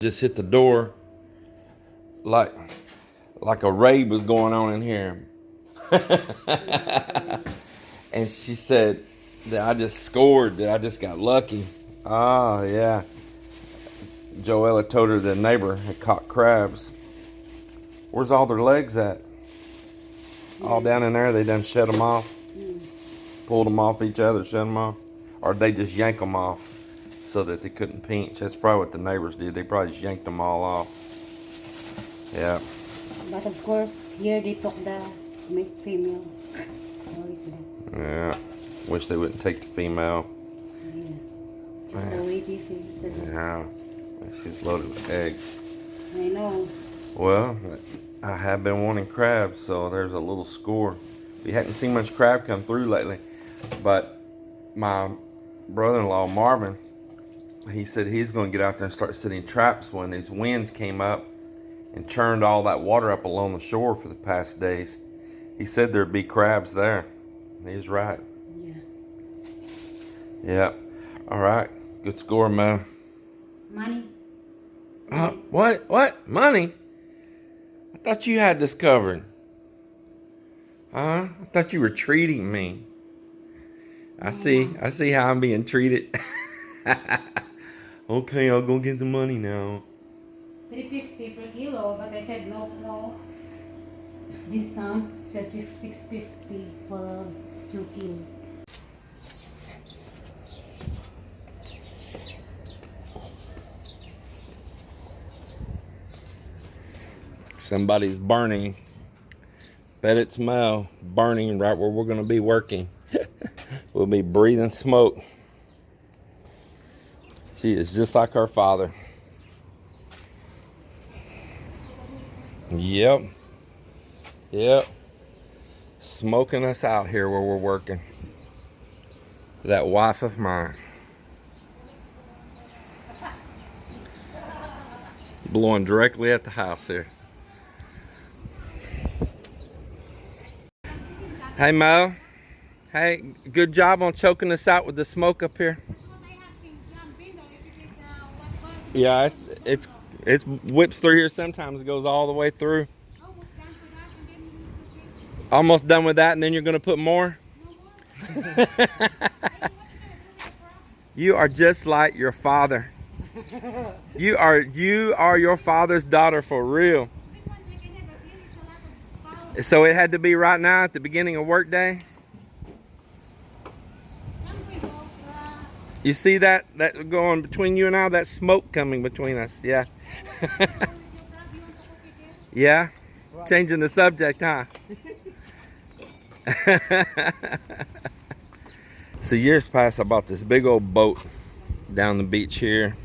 Just hit the door like a raid was going on in here. And she said that I just scored, that I just got lucky. Oh, yeah. Joella told her the neighbor had caught crabs. Where's all their legs at? All down in there, they done shut them off. Pulled them off each other, shut them off. Or they just yank them off so that they couldn't pinch. That's probably what the neighbors did. They probably just yanked them all off. Yeah. But of course, here they took the female. Sorry for that. Yeah. Wish they wouldn't take the female. Yeah. Just the way they say it. Yeah. She's loaded with eggs. I know. Well, I have been wanting crabs, so there's a little score. We hadn't seen much crab come through lately, but my brother-in-law, Marvin, he said he's going to get out there and start setting traps when these winds came up and churned all that water up along the shore for the past days. He said there'd be crabs there. He's right. Yeah. Yeah. All right. Good score, man. Money. What? What? Money? I thought you had this covered. Huh? I thought you were treating me. I see how I'm being treated. Okay, I'll go get the money now. $3.50 per kilo, but I said no. Discount said just $6.50 for 2 kilos. Somebody's burning. Bet it's Mel burning right where we're going to be working. We'll be breathing smoke. She is just like her father. Yep. Smoking us out here where we're working. That wife of mine. Blowing directly at the house here. Hey Mo. Hey, good job on choking us out with the smoke up here. Yeah, it's whips through here sometimes. It goes all the way through. Almost done with that, and then you're gonna put more? You are just like your father. You are your father's daughter for real. So it had to be right now at the beginning of work day. You see that going between you and I? That smoke coming between us. Yeah. Yeah. Changing the subject, huh? So years past, I bought this big old boat down the beach here,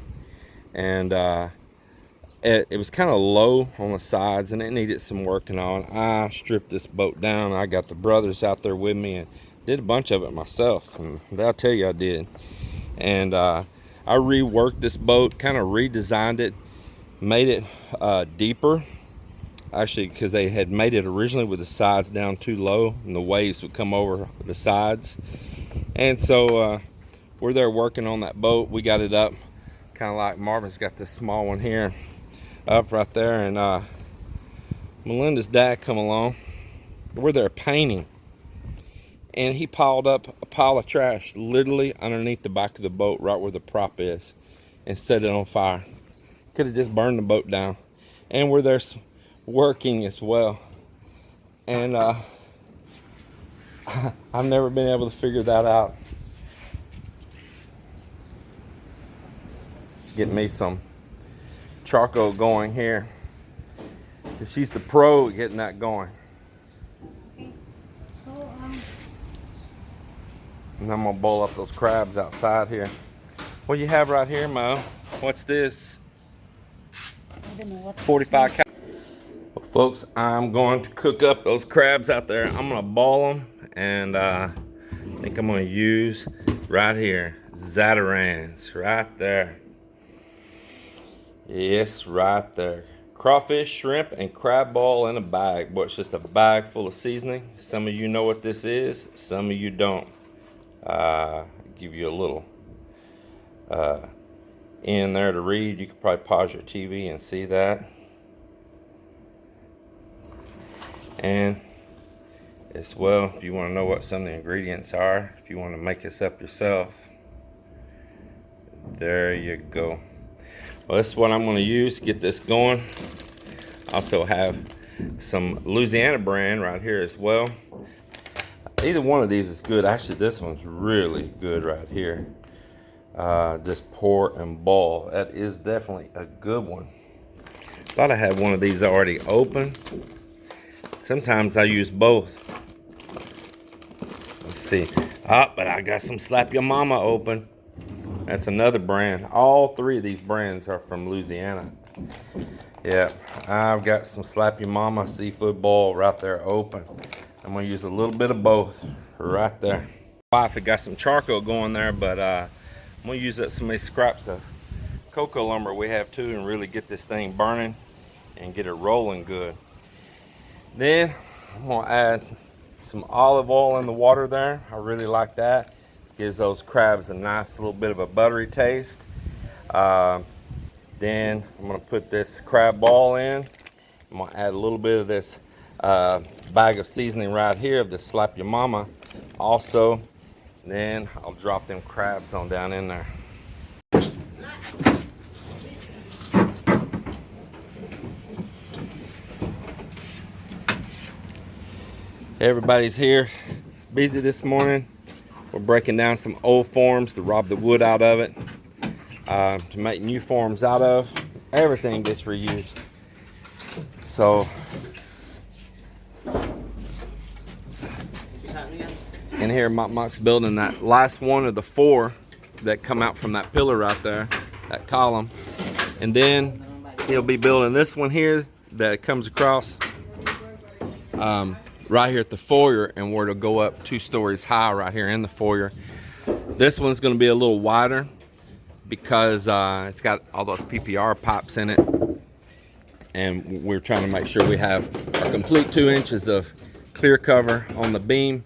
and it was kind of low on the sides and it needed some working on. I stripped this boat down. I got the brothers out there with me and did a bunch of it myself, and I'll tell you I did. And I reworked this boat, kind of redesigned it, made it deeper, actually, because they had made it originally with the sides down too low and the waves would come over the sides. And so we're there working on that boat. We got it up kind of like Marvin's got this small one here up right there, and Melinda's dad come along. We're there painting, and he piled up a pile of trash literally underneath the back of the boat, right where the prop is, and set it on fire. Could have just burned the boat down. And we're there working as well, and I've never been able to figure that out. Let's get me some charcoal going here, because she's the pro at getting that going. Okay. So, And I'm gonna boil up those crabs outside here. What do you have right here, Mo? What's this? I don't know what 45 cal. Well, folks, I'm going to cook up those crabs out there. I'm gonna boil them, and I think I'm gonna use right here Zatarans right there. Yes, right there. Crawfish, shrimp, and crab ball in a bag. Boy, it's just a bag full of seasoning. Some of you know what this is, some of you don't. Give you a little in there to read. You could probably pause your TV and see that. And as well, if you want to know what some of the ingredients are, if you want to make this up yourself, there you go. Well, this is what I'm going to use to get this going. I also have some Louisiana brand right here as well. Either one of these is good. Actually, this one's really good right here. Just pour and boil. That is definitely a good one. Thought I had one of these already open. Sometimes I use both. Let's see. But I got some Slap Your Mama open. That's another brand. All three of these brands are from Louisiana. Yeah, I've got some Slap Your Mama seafood boil right there open. I'm gonna use a little bit of both right there. Wife had got some charcoal going there, but I'm gonna use that some of these scraps of cocoa lumber we have too, and really get this thing burning and get it rolling good. Then I'm gonna add some olive oil in the water there. I really like that. Gives those crabs a nice little bit of a buttery taste. Then I'm gonna put this crab ball in. I'm gonna add a little bit of this bag of seasoning right here of the Slap Your Mama also. Then I'll drop them crabs on down in there. Everybody's here, busy this morning. We're breaking down some old forms to rob the wood out of it, to make new forms out of. Everything gets reused. So, in here, Mock's building that last one of the 4 that come out from that pillar right there, that column. And then he'll be building this one here that comes across right here at the foyer, and where it'll go up 2 stories high right here in the foyer. This one's going to be a little wider because it's got all those PPR pipes in it, and we're trying to make sure we have a complete 2 inches of clear cover on the beam,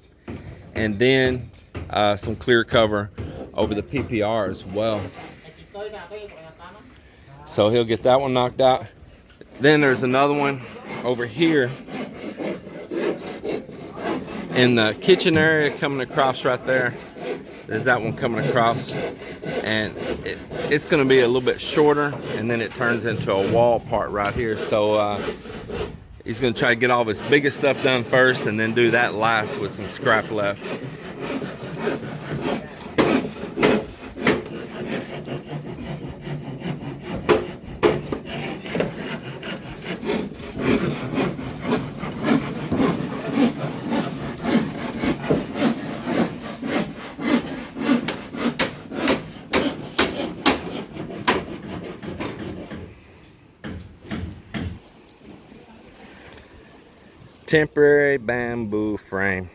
and then some clear cover over the PPR as well. So he'll get that one knocked out. Then there's another one over here in the kitchen area coming across right there. There's that one coming across, and it's going to be a little bit shorter, and then it turns into a wall part right here. So he's going to try to get all of his biggest stuff done first, and then do that last with some scrap left. Temporary bamboo frame.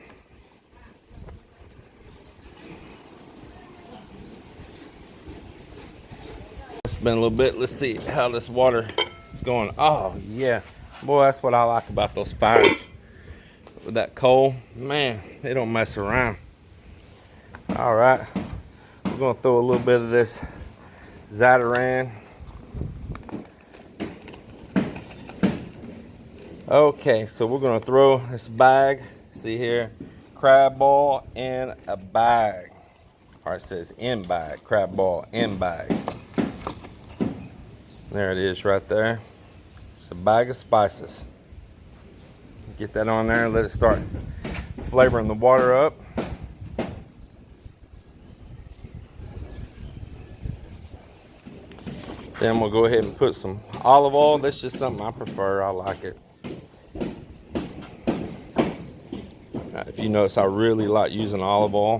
It's been a little bit. Let's see how this water is going. Oh yeah, boy, that's what I like about those fires with that coal. Man, they don't mess around. All right, we're gonna throw a little bit of this Zatarain. Okay, so we're gonna throw this bag, see here, crab ball in a bag. Or it says in bag, crab ball in bag. There it is right there. It's a bag of spices. Get that on there, let it start flavoring the water up. Then we'll go ahead and put some olive oil. That's just something I prefer, I like it. If you notice, I really like using olive oil.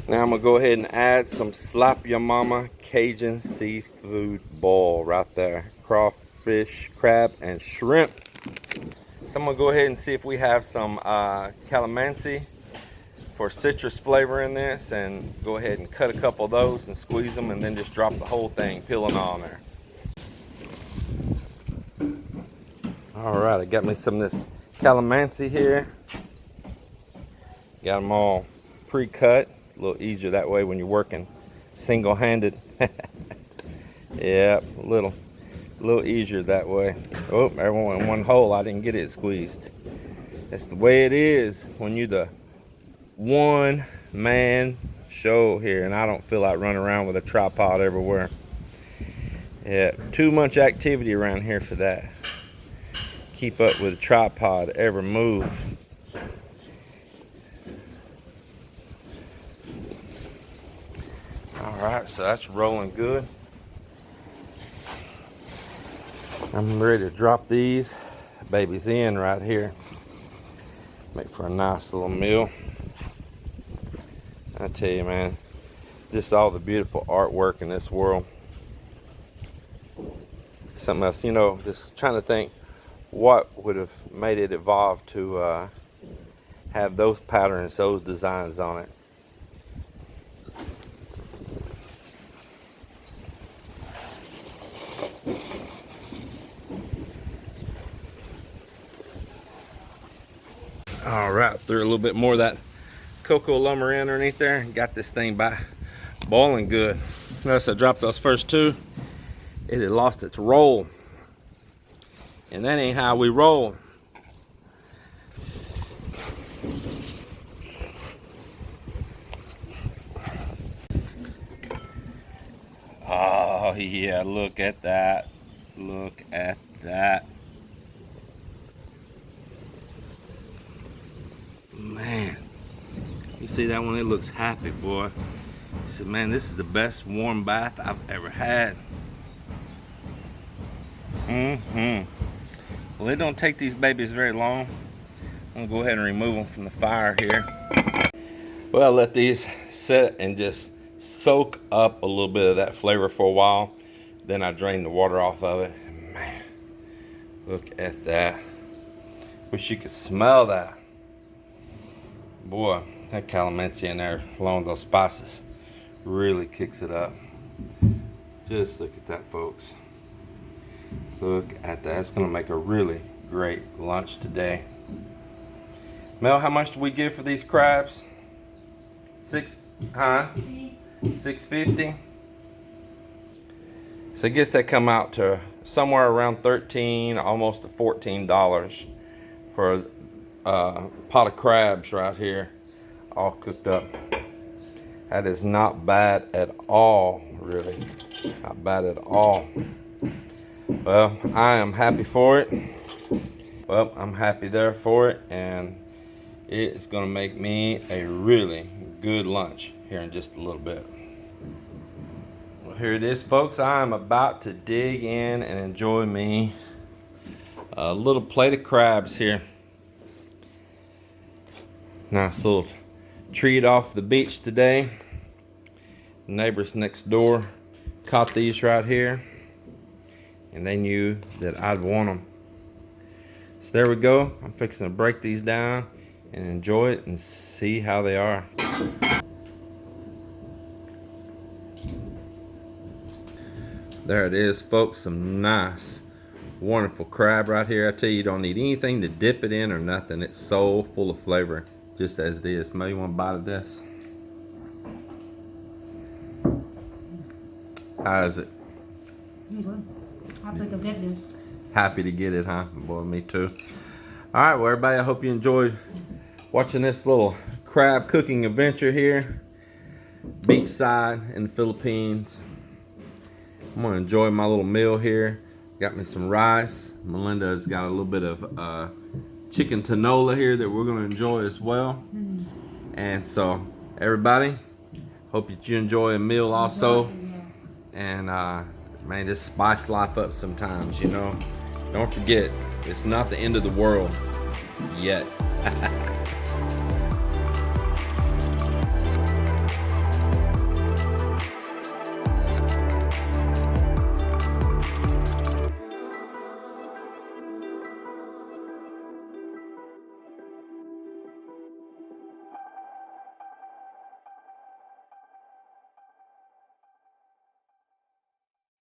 Now I'm gonna go ahead and add some Slap Your Mama Cajun seafood boil right there. Crawfish, crab, and shrimp. So I'm gonna go ahead and see if we have some calamansi for citrus flavor in this, and go ahead and cut a couple of those and squeeze them, and then just drop the whole thing, peeling on there. All right, I got me some of this calamansi here. Got them all pre-cut, a little easier that way when you're working single-handed. Yeah, a little easier that way. Oh, everyone in one hole. I didn't get it squeezed. That's the way it is when you're the one-man show here, and I don't feel like running around with a tripod everywhere. Yeah, too much activity around here for that. Keep up with a tripod every move. All right, so that's rolling good. I'm ready to drop these babies in right here. Make for a nice little meal. I tell you, man, just all the beautiful artwork in this world. Something else, you know, just trying to think what would have made it evolve to have those patterns, those designs on it. All right, threw a little bit more of that cocoa lumber in underneath there and got this thing by boiling good. Notice I dropped those first two. It had lost its roll. And that ain't how we roll. Oh yeah, look at that. Look at that. Man, you see that one? It looks happy, boy. He said, man, this is the best warm bath I've ever had. Well, it don't take these babies very long. I'm gonna go ahead and remove them from the fire here. Well, I'll let these sit and just soak up a little bit of that flavor for a while. Then I drain the water off of it. Man, look at that. Wish you could smell that. Boy, that calamansi in there, along with those spices, really kicks it up. Just look at that, folks. Look at that. It's gonna make a really great lunch today. Mel, how much do we give for these crabs? $6.50. So I guess that come out to somewhere around $13, almost to $14 for a pot of crabs right here, all cooked up. That is not bad at all, really. Not bad at all. Well, I am happy for it. Well, I'm happy there for it, and it is going to make me a really good lunch here in just a little bit. Well, here it is, folks. I'm about to dig in and enjoy me a little plate of crabs here. Nice little treat off the beach today. Neighbors next door caught these right here, and they knew that I'd want them. So there we go. I'm fixing to break these down and enjoy it and see how they are. There it is, folks. Some nice, wonderful crab right here. I tell you, you don't need anything to dip it in or nothing. It's so full of flavor, just as it is. Mel, you want a bite of this? How is it? Good. Happy to get this. Happy to get it, huh? Boy, me too. All right, well, everybody, I hope you enjoyed watching this little crab cooking adventure here, beachside in the Philippines. I'm gonna enjoy my little meal here. Got me some rice. Melinda's got a little bit of chicken tinola here that we're gonna enjoy as well. And so, everybody, hope that you enjoy a meal also. Yes. And man, just spice life up sometimes, you know. Don't forget, it's not the end of the world yet.